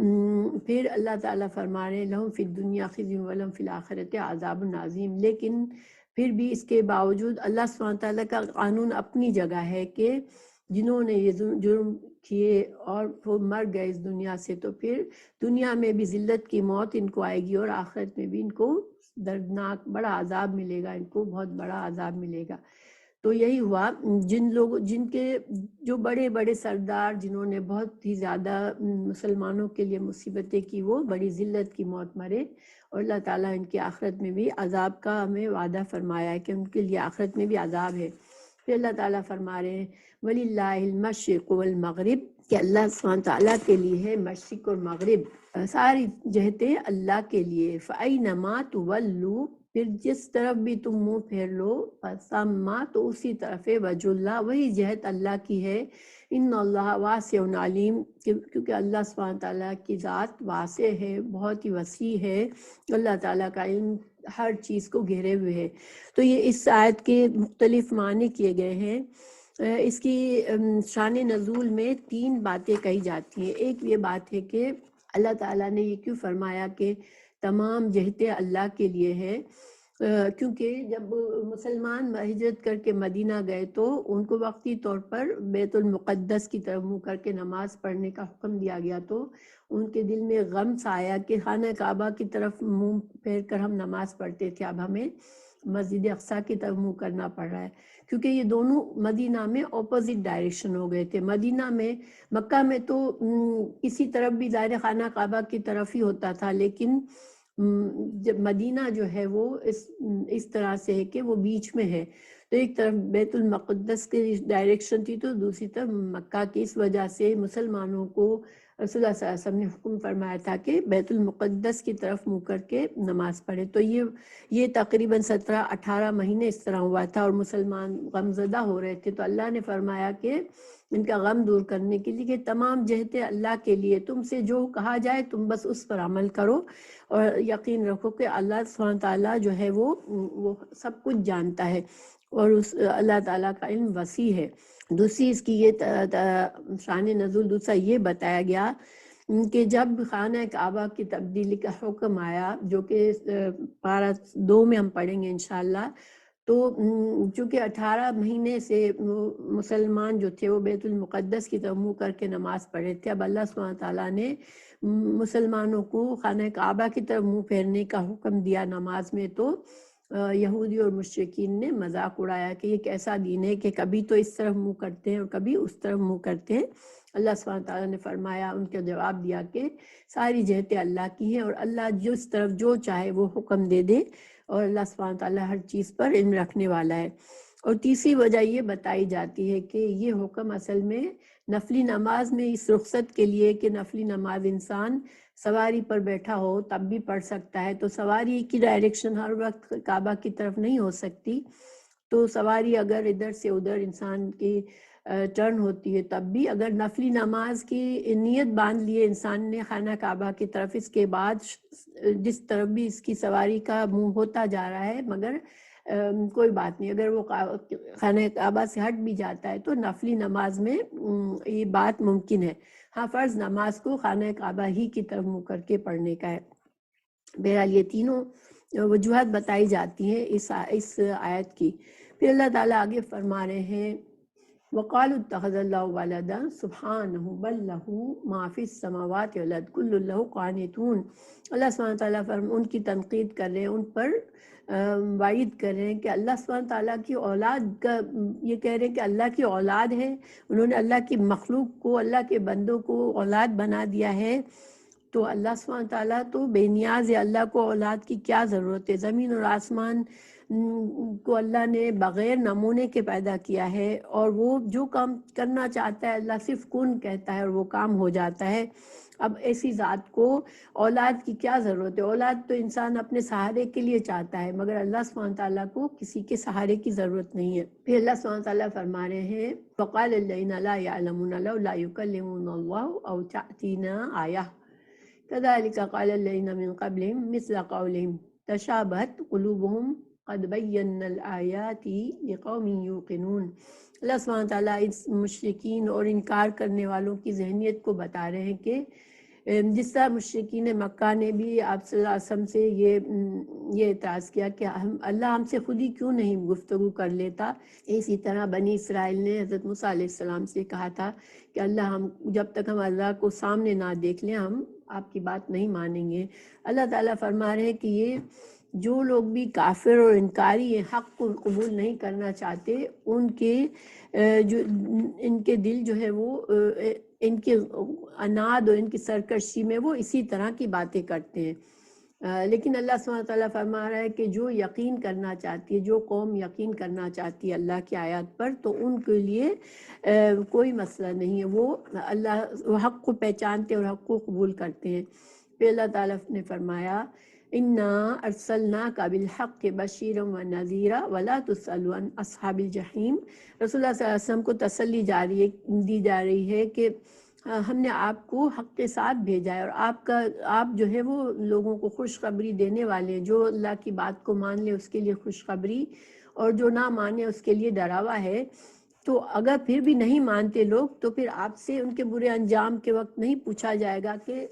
پھر اللہ تعالیٰ فرما رہے ہیں لہم فی الدنیا خزی ولہم فی الآخرۃ عذاب عظیم۔ لیکن پھر بھی اس کے باوجود اللہ سبحانہ تعالیٰ کا قانون اپنی جگہ ہے کہ جنہوں نے یہ جرم کیے اور وہ مر گئے اس دنیا سے، تو پھر دنیا میں بھی ذلت کی موت ان کو آئے گی، اور آخرت میں بھی ان کو دردناک بڑا عذاب ملے گا، ان کو بہت بڑا عذاب ملے گا۔ تو یہی ہوا، جن کے جو بڑے بڑے سردار، جنہوں نے بہت ہی زیادہ مسلمانوں کے لیے مصیبتیں کی، وہ بڑی ذلت کی موت مرے، اور اللہ تعالیٰ ان کی آخرت میں بھی عذاب کا ہمیں وعدہ فرمایا ہے کہ ان کے لیے آخرت میں بھی عذاب ہے۔ پھر اللہ تعالیٰ فرما رہے ہیں وَلِلَّهِ الْمَشْرِقُ وَالْمَغْرِبُ، کہ اللہ سبحانہ تعالیٰ کے لیے ہے مشرق اور مغرب، ساری جہتیں اللہ کے لیے۔ فَأَيْنَمَا تُوَلُّوا، پھر جس طرف بھی تم منہ پھیر لو، فَثَمَّ، تو اسی طرف ہے، وجہ اللہ، وہی جہت اللہ کی ہے۔ ان اللہ واسع علیم، کیونکہ اللہ سبحانہ تعالیٰ کی ذات واسع ہے، بہت ہی وسیع ہے، اللہ تعالیٰ کا علم ہر چیز کو گھیرے ہوئے ہے۔ تو یہ اس آیت کے مختلف معنی کیے گئے ہیں۔ اس کی شان نزول میں 3 باتیں کہی جاتی ہیں۔ ایک یہ بات ہے کہ اللہ تعالیٰ نے یہ کیوں فرمایا کہ تمام جہتیں اللہ کے لیے ہیں، کیونکہ جب مسلمان ہجرت کر کے مدینہ گئے تو ان کو وقتی طور پر بیت المقدس کی طرف منہ کر کے نماز پڑھنے کا حکم دیا گیا، تو ان کے دل میں غم سا آیا کہ خانہ کعبہ کی طرف منہ پھیر کر ہم نماز پڑھتے تھے، اب ہمیں مسجد اقصیٰ کی طرف منہ کرنا پڑ رہا ہے، کیونکہ یہ دونوں مدینہ میں اپوزٹ ڈائریکشن ہو گئے تھے۔ مکہ میں تو کسی طرف بھی ظاہر خانہ کعبہ کی طرف ہی ہوتا تھا، لیکن جب مدینہ جو ہے وہ اس طرح سے ہے کہ وہ بیچ میں ہے، تو ایک طرف بیت المقدس کی ڈائریکشن تھی تو دوسری طرف مکہ کی، اس وجہ سے مسلمانوں کو رسول اللہ صلی اللہ علیہ وسلم نے حکم فرمایا تھا کہ بیت المقدس کی طرف منہ کر کے نماز پڑھے۔ تو یہ تقریباً 17-18 مہینے اس طرح ہوا تھا، اور مسلمان غم زدہ ہو رہے تھے، تو اللہ نے فرمایا کہ ان کا غم دور کرنے کے لیے کہ تمام جہتیں اللہ کے لیے، تم سے جو کہا جائے تم بس اس پر عمل کرو، اور یقین رکھو کہ اللہ سبحانہ تعالیٰ جو ہے وہ سب کچھ جانتا ہے، اور اللہ تعالیٰ کا علم وسیع ہے۔ دوسری اس کی یہ شان نزول دوسرا یہ بتایا گیا کہ جب خانہ کعبہ کی تبدیلی کا حکم آیا، جو کہ پارہ 2 میں ہم پڑھیں گے انشاءاللہ، تو چونکہ 18 مہینے سے مسلمان جو تھے وہ بیت المقدس کی طرف منہ کر کے نماز پڑھے تھے، اب اللہ سبحانہ تعالیٰ نے مسلمانوں کو خانہ کعبہ کی طرف منہ پھیرنے کا حکم دیا نماز میں، تو یہودی اور مشرکین نے مذاق اڑایا کہ یہ کیسا دین ہے کہ کبھی تو اس طرف منہ کرتے ہیں اور کبھی اس طرف منہ کرتے ہیں۔ اللہ سبحانہ تعالیٰ نے فرمایا، ان کا جواب دیا کہ ساری جہتیں اللہ کی ہیں، اور اللہ جس طرف جو چاہے وہ حکم دے دے، اور اللہ سبحانہ تعالیٰ ہر چیز پر علم رکھنے والا ہے۔ اور تیسری وجہ یہ بتائی جاتی ہے کہ یہ حکم اصل میں نفلی نماز میں اس رخصت کے لیے کہ نفلی نماز انسان سواری پر بیٹھا ہو تب بھی پڑھ سکتا ہے، تو سواری کی ڈائریکشن ہر وقت کعبہ کی طرف نہیں ہو سکتی، تو سواری اگر ادھر سے ادھر انسان کی ٹرن ہوتی ہے تب بھی اگر نفلی نماز کی نیت باندھ لیے انسان نے خانہ کعبہ کی طرف، اس کے بعد جس طرف بھی اس کی سواری کا منہ ہوتا جا رہا ہے مگر کوئی بات نہیں، اگر وہ خانہ کعبہ سے ہٹ بھی جاتا ہے تو نفلی نماز میں یہ بات ممکن ہے۔ ہاں فرض نماز کو خانہ کعبہ ہی کی طرف منہ کر کے پڑھنے کا ہے۔ بہرحال یہ تینوں وجوہات بتائی جاتی ہیں اس آیت کی۔ پھر اللہ تعالیٰ آگے فرما رہے ہیں وَقَالُوا اتَّخَذَ اللَّهُ وَلَدًا سُبْحَانَهُ بَل لَّهُ مَا فِي السَّمَاوَاتِ وَالْأَرْضِ كُلٌّ لَّهُ قَانِتُونَ۔ اللہ سبحانہ تعالیٰ ان کی تنقید کر رہے ہیں، ان پر وعید کر رہے ہیں کہ اللہ سبحانہ تعالیٰ کی اولاد کا، یہ کہہ رہے ہیں کہ اللہ کی اولاد ہے، انہوں نے اللہ کی مخلوق کو، اللہ کے بندوں کو اولاد بنا دیا ہے، تو اللہ سبحانہ تعالیٰ تو بے نیاز ہے، اللہ کو اولاد کی کیا ضرورت ہے؟ زمین اور آسمان کو اللہ نے بغیر نمونے کے پیدا کیا ہے، اور وہ جو کام کرنا چاہتا ہے اللہ صرف کن کہتا ہے اور وہ کام ہو جاتا ہے۔ اب ایسی ذات کو اولاد کی کیا ضرورت ہے؟ اولاد تو انسان اپنے سہارے کے لیے چاہتا ہے، مگر اللہ سبحانہ تعالیٰ کو کسی کے سہارے کی ضرورت نہیں ہے۔ پھر اللہ سبحانہ تعالیٰ فرما رہے ہیں وَقَالَ الَّذِينَ لَا يَعْلَمُونَ لَوْلَا يُكَلِّمُنَا اللَّهُ أَوْ تَأْتِينَا آيَةٌ كَذَلِكَ قَالَ الَّذِينَ مِن قَبْلِهِم مِثْلَ قَوْلِهِمْ تَشَابَهَتْ قُلُوبُهُمْ قَدْ بَيَّنَّا الْآيَاتِ لِقَوْمٍ يُوقِنُونَ۔ اللہ سبحانہ تعالیٰ اس مشرکین اور انکار کرنے والوں کی ذہنیت کو بتا رہے ہیں کہ جس طرح مشرکین مکہ نے بھی آپ صلی اللہ علیہ وسلم سے یہ اعتراض کیا کہ اللہ ہم سے خود ہی کیوں نہیں گفتگو کر لیتا، اسی طرح بنی اسرائیل نے حضرت موسیٰ علیہ السلام سے کہا تھا کہ اللہ جب تک ہم اللہ کو سامنے نہ دیکھ لیں ہم آپ کی بات نہیں مانیں گے۔ اللہ تعالیٰ فرما رہے ہیں کہ یہ جو لوگ بھی کافر اور انکاری حق کو قبول نہیں کرنا چاہتے، ان کے دل جو ہے وہ ان کے عناد اور ان کی سرکشی میں وہ اسی طرح کی باتیں کرتے ہیں۔ لیکن اللہ سبحانہ تعالیٰ فرما رہا ہے کہ جو یقین کرنا چاہتی ہے، جو قوم یقین کرنا چاہتی ہے اللہ کی آیات پر، تو ان کے لیے کوئی مسئلہ نہیں ہے، وہ اللہ حق کو پہچانتے اور حق کو قبول کرتے ہیں۔ پھر اللہ تعالیٰ نے فرمایا اِنَّا أَرْسَلْنَاكَ بِالْحَقِّ بَشِيرًا وَنَذِيرًا وَلَا تُسْأَلُ عَنْ أَصْحَابِ الْجَحِيمِ۔ رسول اللہ صلی اللہ علیہ وسلم کو تسلی دی جا رہی ہے کہ ہم نے آپ کو حق کے ساتھ بھیجا ہے، اور آپ جو ہے وہ لوگوں کو خوشخبری دینے والے ہیں، جو اللہ کی بات کو مان لے اس کے لیے خوشخبری، اور جو نہ مانے اس کے لیے ڈراوا ہے۔ تو اگر پھر بھی نہیں مانتے لوگ تو پھر آپ سے ان کے برے انجام کے وقت نہیں پوچھا جائے گا کہ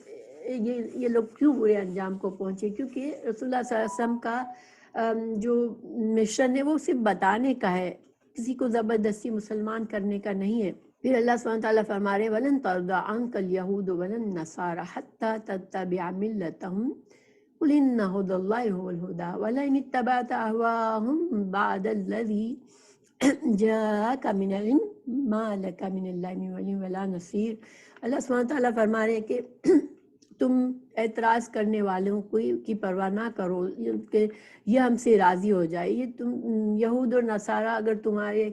یہ لوگ کیوں برے انجام کو پہنچے، کیونکہ رسول اللہ صلی اللہ علیہ وسلم کا جو مشن ہے وہ صرف بتانے کا ہے، کسی کو زبردستی مسلمان کرنے کا نہیں ہے۔ پھر اللہ سبحانہ تعالیٰ فرما رہے وَلَن تَرْضَىٰ عَنْكَ الْيَهُودُ وَلَا النَّصَارَىٰ حَتَّىٰ تَتَّبِعَ مِلَّتَهُمْ قُلْ إِنَّ هُدَى اللَّهِ هُوَ الْهُدَىٰ وَلَئِنِ اتَّبَعْتَ أَهْوَاءَهُمْ بَعْدَ الَّذِي جَاءَكَ مِنَ الْعِلْمِ مَا لَكَ مِنَ اللَّهِ مِن وَلِيٍّ وَلَا نَصِيرٍ۔ اللہ سبحانہ تعالیٰ فرما رہے کہ تم اعتراض کرنے والوں کی پرواہ نہ کرو کہ یہ ہم سے راضی ہو جائے، یہ تم یہود اور نصارہ اگر تمہارے،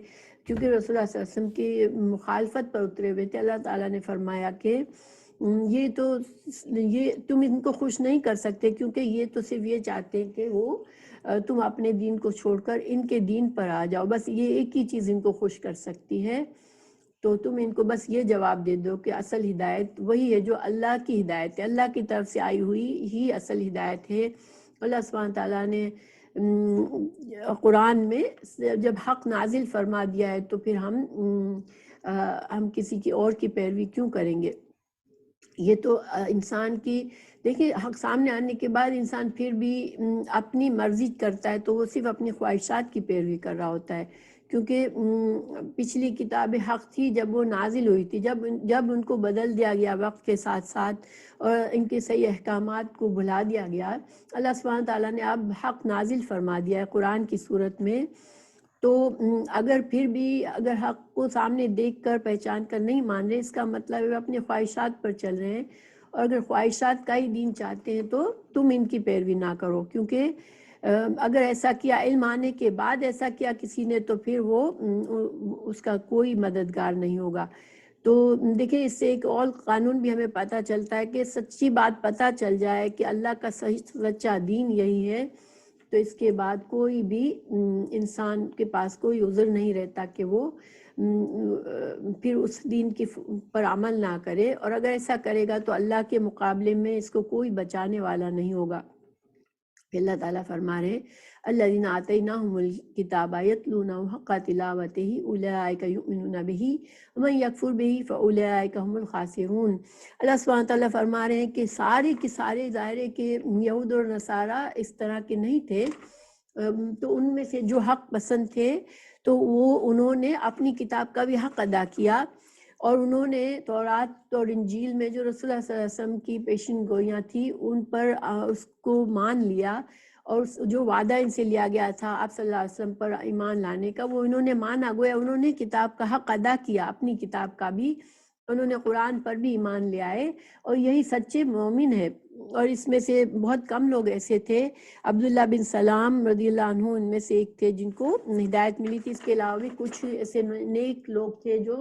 کیونکہ رسول اللہ صلی اللہ علیہ وسلم کی مخالفت پر اترے ہوئے تھے، اللہ تعالیٰ نے فرمایا کہ یہ تم ان کو خوش نہیں کر سکتے، کیونکہ یہ تو صرف یہ چاہتے ہیں کہ وہ تم اپنے دین کو چھوڑ کر ان کے دین پر آ جاؤ، بس یہ ایک ہی چیز ان کو خوش کر سکتی ہے۔ تو تم ان کو بس یہ جواب دے دو کہ اصل ہدایت وہی ہے جو اللہ کی ہدایت ہے، اللہ کی طرف سے آئی ہوئی ہی اصل ہدایت ہے۔ اللہ سبحانہ تعالیٰ نے قرآن میں جب حق نازل فرما دیا ہے تو پھر ہم کسی کی اور کی پیروی کیوں کریں گے؟ یہ تو انسان کی، دیکھیں حق سامنے آنے کے بعد انسان پھر بھی اپنی مرضی کرتا ہے تو وہ صرف اپنی خواہشات کی پیروی کر رہا ہوتا ہے، کیونکہ پچھلی کتاب حق تھی جب وہ نازل ہوئی تھی، جب ان کو بدل دیا گیا وقت کے ساتھ ساتھ اور ان کے صحیح احکامات کو بھلا دیا گیا، اللہ سبحانہ تعالیٰ نے اب حق نازل فرما دیا ہے قرآن کی صورت میں، تو اگر پھر بھی اگر حق کو سامنے دیکھ کر پہچان کر نہیں مان رہے، اس کا مطلب ہے اپنے خواہشات پر چل رہے ہیں، اور اگر خواہشات کا ہی دین چاہتے ہیں تو تم ان کی پیروی نہ کرو، کیونکہ اگر ایسا کیا علم آنے کے بعد ایسا کیا کسی نے تو پھر وہ اس کا کوئی مددگار نہیں ہوگا۔ تو دیکھیں اس سے ایک اور قانون بھی ہمیں پتہ چلتا ہے کہ سچی بات پتہ چل جائے کہ اللہ کا صحیح سچا دین یہی ہے، تو اس کے بعد کوئی بھی انسان کے پاس کوئی عذر نہیں رہتا کہ وہ پھر اس دین کی پر عمل نہ کرے، اور اگر ایسا کرے گا تو اللہ کے مقابلے میں اس کو کوئی بچانے والا نہیں ہوگا۔ اللہ تعالیٰ فرما رہے ہیں الذین آتیناہم الکتاب یتلونہ حق تلاوتہ اولئک یؤمنون بہ ومن یکفر بہ فاولئک هم الخاسرون۔ اللہ سبحانہ تعالیٰ فرما رہے ہیں کہ سارے کے سارے ظاہر ہے کہ یہود اور نصارہ اس طرح کے نہیں تھے، تو ان میں سے جو حق پسند تھے تو وہ انہوں نے اپنی کتاب کا بھی حق ادا کیا، اور انہوں نے تورات اور انجیل میں جو رسول اللہ صلی اللہ علیہ وسلم کی پیشن گوئیاں تھیں ان پر اس کو مان لیا، اور جو وعدہ ان سے لیا گیا تھا آپ صلی اللہ علیہ وسلم پر ایمان لانے کا وہ انہوں نے مانا، گویا انہوں نے کتاب کا حق ادا کیا، اپنی کتاب کا بھی، انہوں نے قرآن پر بھی ایمان لے آئے، اور یہی سچے مومن ہے۔ اور اس میں سے بہت کم لوگ ایسے تھے، عبداللہ بن سلام رضی اللہ عنہ ان میں سے ایک تھے جن کو ہدایت ملی تھی۔ اس کے علاوہ بھی کچھ ایسے نیک لوگ تھے جو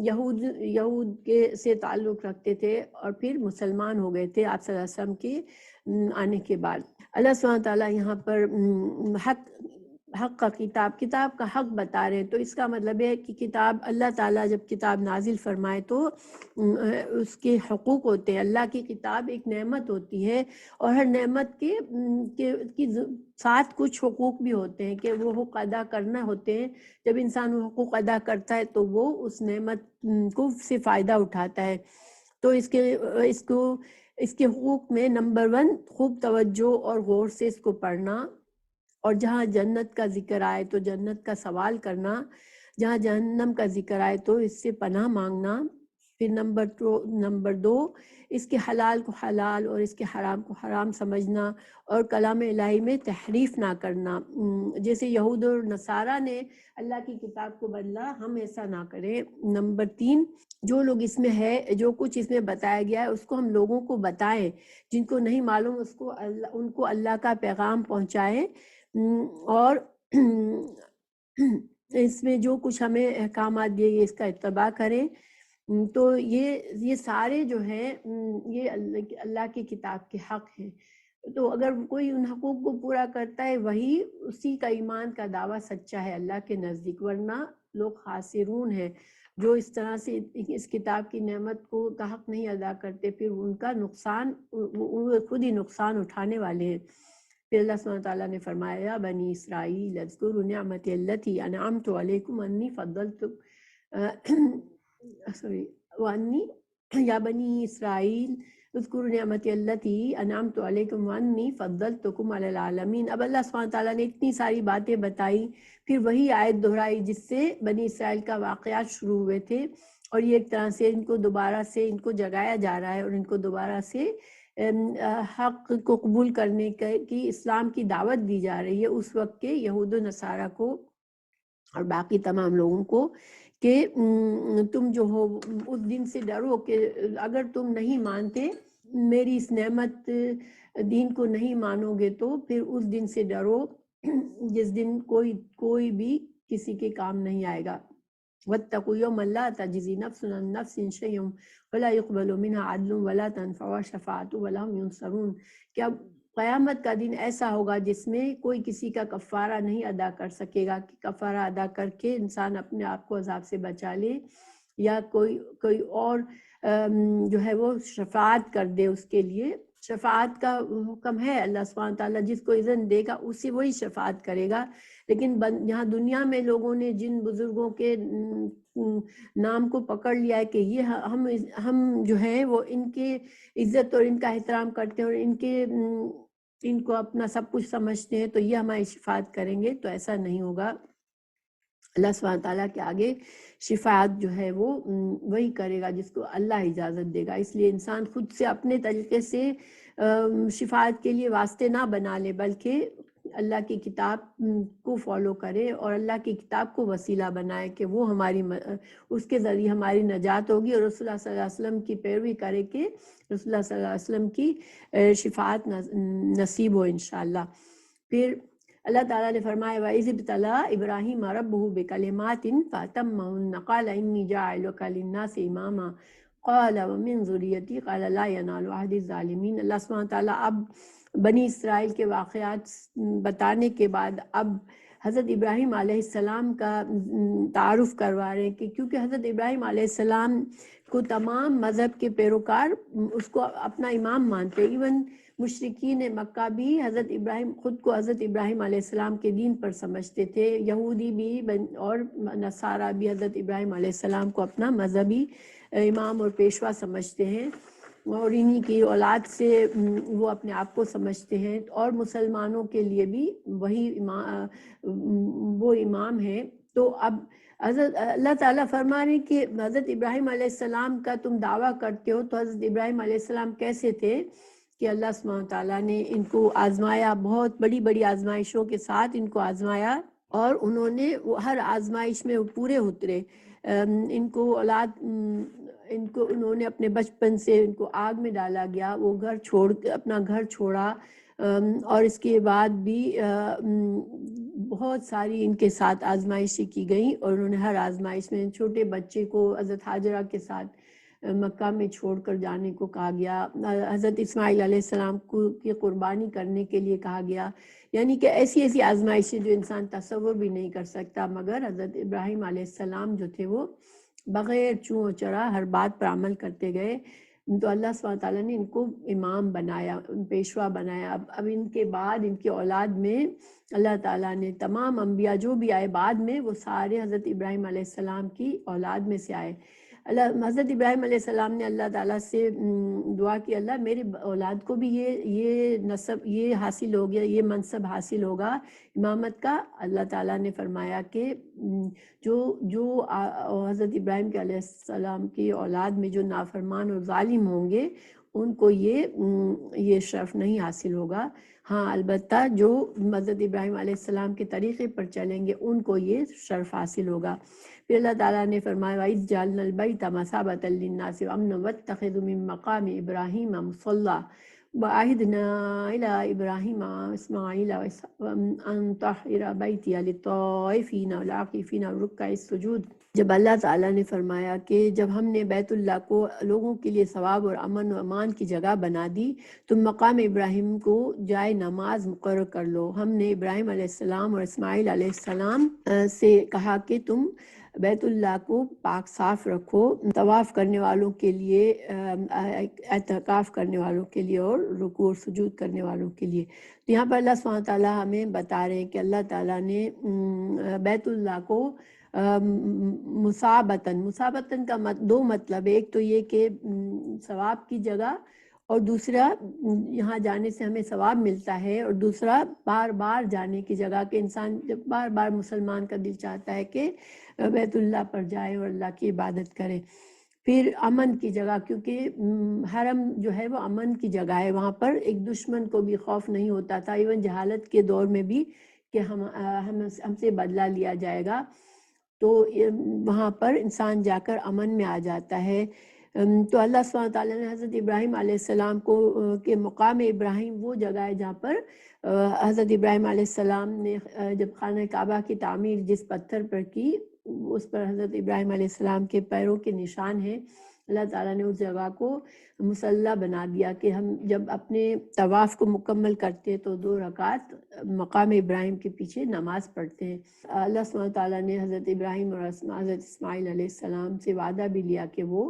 یہود کے سے تعلق رکھتے تھے اور پھر مسلمان ہو گئے تھے آپ صلی اللہ علیہ وسلم کے آنے کے بعد۔ اللہ سبحانہ تعالیٰ یہاں پر حق کا کتاب کا حق بتا رہے ہیں، تو اس کا مطلب ہے کہ کتاب اللہ تعالیٰ جب کتاب نازل فرمائے تو اس کے حقوق ہوتے ہیں۔ اللہ کی کتاب ایک نعمت ہوتی ہے، اور ہر نعمت کے ساتھ کچھ حقوق بھی ہوتے ہیں کہ وہ حقوق ادا کرنا ہوتے ہیں۔ جب انسان وہ حقوق ادا کرتا ہے تو وہ اس نعمت کو سے فائدہ اٹھاتا ہے۔ تو اس کے حقوق میں نمبر 1 خوب توجہ اور غور سے اس کو پڑھنا، اور جہاں جنت کا ذکر آئے تو جنت کا سوال کرنا، جہاں جہنم کا ذکر آئے تو اس سے پناہ مانگنا۔ پھر نمبر 2 اس کے حلال کو حلال اور اس کے حرام کو حرام سمجھنا، اور کلام الہی میں تحریف نہ کرنا، جیسے یہود اور نصارہ نے اللہ کی کتاب کو بدلا، ہم ایسا نہ کریں۔ نمبر 3 جو لوگ اس میں ہے، جو کچھ اس میں بتایا گیا ہے اس کو ہم لوگوں کو بتائیں، جن کو نہیں معلوم ان کو اللہ کا پیغام پہنچائیں، اور اس میں جو کچھ ہمیں احکامات دیے گئے اس کا اتباع کریں۔ تو یہ سارے جو ہیں یہ اللہ کی کتاب کے حق ہیں۔ تو اگر کوئی ان حقوق کو پورا کرتا ہے وہی اسی کا ایمان کا دعویٰ سچا ہے اللہ کے نزدیک، ورنہ لوگ خاسرون ہیں جو اس طرح سے اس کتاب کی نعمت کو کا حق نہیں ادا کرتے، پھر ان کا نقصان وہ خود ہی نقصان اٹھانے والے ہیں۔ پھر اللہ سبحانہ تعالیٰ نے فرمایا یا بنی اسرائیل اذکروا نعمتی التی انعمت علیکم انی یا بنی اسرائیل اذکروا نعمتی التی انعمت علیکم وانی فضلتکم علی العالمین۔ اب اللہ سبحانہ تعالیٰ نے اتنی ساری باتیں بتائی، پھر وہی آیت دہرائی جس سے بنی اسرائیل کا واقعات شروع ہوئے تھے، اور یہ ایک طرح سے ان کو دوبارہ سے ان کو جگایا جا رہا ہے، اور ان کو دوبارہ سے حق کو قبول کرنے کی اسلام کی دعوت دی جا رہی ہے اس وقت کے یہود و نصارہ کو اور باقی تمام لوگوں کو، کہ تم جو ہو اس دن سے ڈرو کہ اگر تم نہیں مانتے میری اس نعمت دین کو نہیں مانو گے تو پھر اس دن سے ڈرو جس دن کوئی بھی کسی کے کام نہیں آئے گا۔ واتقوا یوما لا تجزی نفس عن نفس شیئا ولا يقبل منها عدل ولا تنفع شفاعة ولا هم ينصرون۔ کہ اب قیامت کا دن ایسا ہوگا جس میں کوئی کسی کا کفارہ نہیں ادا کر سکے گا، کہ کفارہ ادا کر کے انسان اپنے آپ کو عذاب سے بچا لے، یا کوئی اور جو ہے وہ شفاعت کر دے اس کے لیے۔ شفاعت کا حکم ہے اللہ سبحانہ تعالیٰ جس کو اذن دے گا اسی وہی شفاعت کرے گا، لیکن یہاں دنیا میں لوگوں نے جن بزرگوں کے نام کو پکڑ لیا ہے کہ یہ ہم جو ہیں وہ ان کے عزت اور ان کا احترام کرتے ہیں اور ان کو اپنا سب کچھ سمجھتے ہیں، تو یہ ہماری شفاعت کریں گے، تو ایسا نہیں ہوگا۔ اللہ سبحانہ تعالیٰ کے آگے شفاعت جو ہے وہ وہی کرے گا جس کو اللہ اجازت دے گا۔ اس لیے انسان خود سے اپنے طریقے سے شفاعت کے لیے واسطے نہ بنا لے، بلکہ اللہ کی کتاب کو فالو کرے اور اللہ کی کتاب کو وسیلہ بنائے کہ وہ اس کے ذریعے ہماری نجات ہوگی، اور رسول اللہ صلی اللہ علیہ وسلم کی پیروی کرے کہ رسول اللہ صلی اللہ علیہ وسلم کی شفاعت نصیب ہو انشاءاللہ۔ پھر اللہ تعالیٰ نے فرمایا وَإِذِ ابْتَلَىٰ إِبْرَاهِيمَ رَبُّهُ بِكَلِمَاتٍ فَأَتَمَّهُنَّ قَالَ إِنِّي جَاعِلُكَ لِلنَّاسِ إِمَامًا قَالَ وَمِن ذُرِّيَّتِي قَالَ لَا يَنَالُ عَهْدِ الظَّالِمِينَ۔ اللہ سبحانہ تعالیٰ اب بنی اسرائیل کے واقعات بتانے کے بعد اب حضرت ابراہیم علیہ السلام کا تعارف کروا رہے ہیں کہ کیونکہ حضرت ابراہیم علیہ السلام کو تمام مذہب کے پیروکار اس کو اپنا امام مانتے، ایون مشرکین مکہ بھی حضرت ابراہیم خود کو حضرت ابراہیم علیہ السلام کے دین پر سمجھتے تھے، یہودی بھی اور نصارہ بھی حضرت ابراہیم علیہ السلام کو اپنا مذہبی امام اور پیشوا سمجھتے ہیں اور انہی کی اولاد سے وہ اپنے آپ کو سمجھتے ہیں، اور مسلمانوں کے لیے بھی وہی وہ امام ہیں۔ تو اب حضرت اللہ تعالیٰ فرما رہے ہیں کہ حضرت ابراہیم علیہ السلام کا تم دعویٰ کرتے ہو، تو حضرت ابراہیم علیہ السلام کیسے تھے کہ اللہ سبحانہ تعالیٰ نے ان کو آزمایا، بہت بڑی بڑی آزمائشوں کے ساتھ ان کو آزمایا، اور انہوں نے ہر آزمائش میں پورے اترے۔ ان کو اولاد انہوں نے اپنے بچپن سے ان کو آگ میں ڈالا گیا، وہ اپنا گھر چھوڑا، اور اس کے بعد بھی بہت ساری ان کے ساتھ آزمائشیں کی گئیں، اور انہوں نے ہر آزمائش میں چھوٹے بچے کو حضرت ہاجرہ کے ساتھ مکہ میں چھوڑ کر جانے کو کہا گیا، حضرت اسماعیل علیہ السلام کی قربانی کرنے کے لیے کہا گیا، یعنی کہ ایسی ایسی آزمائشیں جو انسان تصور بھی نہیں کر سکتا، مگر حضرت ابراہیم علیہ السلام جو تھے وہ بغیر چوں چرا ہر بات پر عمل کرتے گئے، تو اللہ سبحانہ تعالیٰ نے ان کو امام بنایا، پیشوا بنایا۔ اب ان کے بعد ان کی اولاد میں اللہ تعالیٰ نے تمام انبیاء جو بھی آئے بعد میں وہ سارے حضرت ابراہیم علیہ السلام کی اولاد میں سے آئے۔ حضرت ابراہیم علیہ السلام نے اللہ تعالیٰ سے دعا کی، اللہ میرے اولاد کو بھی یہ نسب یہ حاصل ہو گیا، یہ منصب حاصل ہوگا امامت کا۔ اللہ تعالیٰ نے فرمایا کہ جو حضرت ابراہیم کے علیہ السلام کی اولاد میں جو نافرمان اور ظالم ہوں گے ان کو یہ شرف نہیں حاصل ہوگا، ہاں البتہ جو حضرت ابراہیم علیہ السلام کے طریقے پر چلیں گے ان کو یہ شرف حاصل ہوگا۔ پھر اللہ تعالیٰ نے فرمایا وَإِذْ جَعَلْنَا الْبَيْتَ مَثَابَةً لِلنَّاسِ وَأَمْنًا وَاتَّخِذُوا مِن مَّقَامِ إِبْرَاهِيمَ مُصَلًّى وَعَهِدْنَا إِلَىٰ إِبْرَاهِيمَ وَإِسْمَاعِيلَ أَن طَهِّرَ بَيْتِيَ لِلطَّائِفِينَ وَالْعَاكِفِينَ وَالرُّكَّعِ السُّجُودِ۔ جب اللہ تعالیٰ نے فرمایا کہ جب ہم نے بیت اللہ کو لوگوں کے لیے ثواب اور امن و امان کی جگہ بنا دی، تم مقام ابراہیم کو جائے نماز مقرر کر لو۔ ہم نے ابراہیم علیہ السلام اور اسماعیل علیہ السلام سے کہا کہ تم بیت اللہ کو پاک صاف رکھو، طواف کرنے والوں کے لیے، اعتکاف کرنے والوں کے لیے اور رکوع اور سجود کرنے والوں کے لیے۔ تو یہاں پر اللہ سبحانہ تعالیٰ ہمیں بتا رہے ہیں کہ اللہ تعالیٰ نے بیت اللہ کو مسابتاً کا دو مطلب، ایک تو یہ کہ ثواب کی جگہ، اور دوسرا یہاں جانے سے ہمیں ثواب ملتا ہے، اور دوسرا بار بار جانے کی جگہ کہ انسان جب بار بار مسلمان کا دل چاہتا ہے کہ بیت اللہ پر جائے اور اللہ کی عبادت کرے۔ پھر امن کی جگہ، کیونکہ حرم جو ہے وہ امن کی جگہ ہے، وہاں پر ایک دشمن کو بھی خوف نہیں ہوتا تھا، ایون جہالت کے دور میں بھی کہ ہم سے بدلہ لیا جائے گا، تو وہاں پر انسان جا کر امن میں آ جاتا ہے۔ تو اللہ سبحانہ تعالیٰ نے حضرت ابراہیم علیہ السلام کو کہ مقام ابراہیم وہ جگہ ہے جہاں پر حضرت ابراہیم علیہ السلام نے جب خانہ کعبہ کی تعمیر جس پتھر پر کی اس پر حضرت ابراہیم علیہ السلام کے پیروں کے نشان ہیں، اللہ تعالیٰ نے اس جگہ کو مصلی بنا دیا کہ ہم جب اپنے طواف کو مکمل کرتے ہیں تو 2 رکعت مقام ابراہیم کے پیچھے نماز پڑھتے ہیں۔ اللہ سبحانہ تعالیٰ نے حضرت ابراہیم اور حضرت اسماعیل علیہ السلام سے وعدہ بھی لیا کہ وہ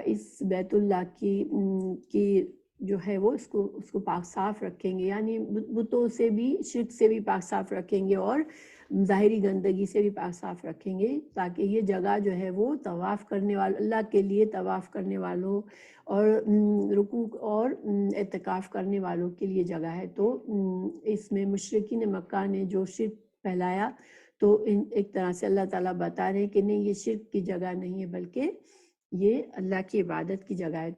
اس بیت اللہ کی جو ہے وہ اس کو پاک صاف رکھیں گے، یعنی بتوں سے بھی، شرک سے بھی پاک صاف رکھیں گے اور ظاہری گندگی سے بھی پاک صاف رکھیں گے، تاکہ یہ جگہ جو ہے وہ طواف کرنے والوں، اللہ کے لیے طواف کرنے والوں اور رکوع اور اعتکاف کرنے والوں کے لیے جگہ ہے۔ تو اس میں مشرکین مکہ نے جو شرک پھیلایا، تو ایک طرح سے اللہ تعالیٰ بتا رہے ہیں کہ نہیں، یہ شرک کی جگہ نہیں ہے بلکہ یہ اللہ کی عبادت کی جگہ ہے۔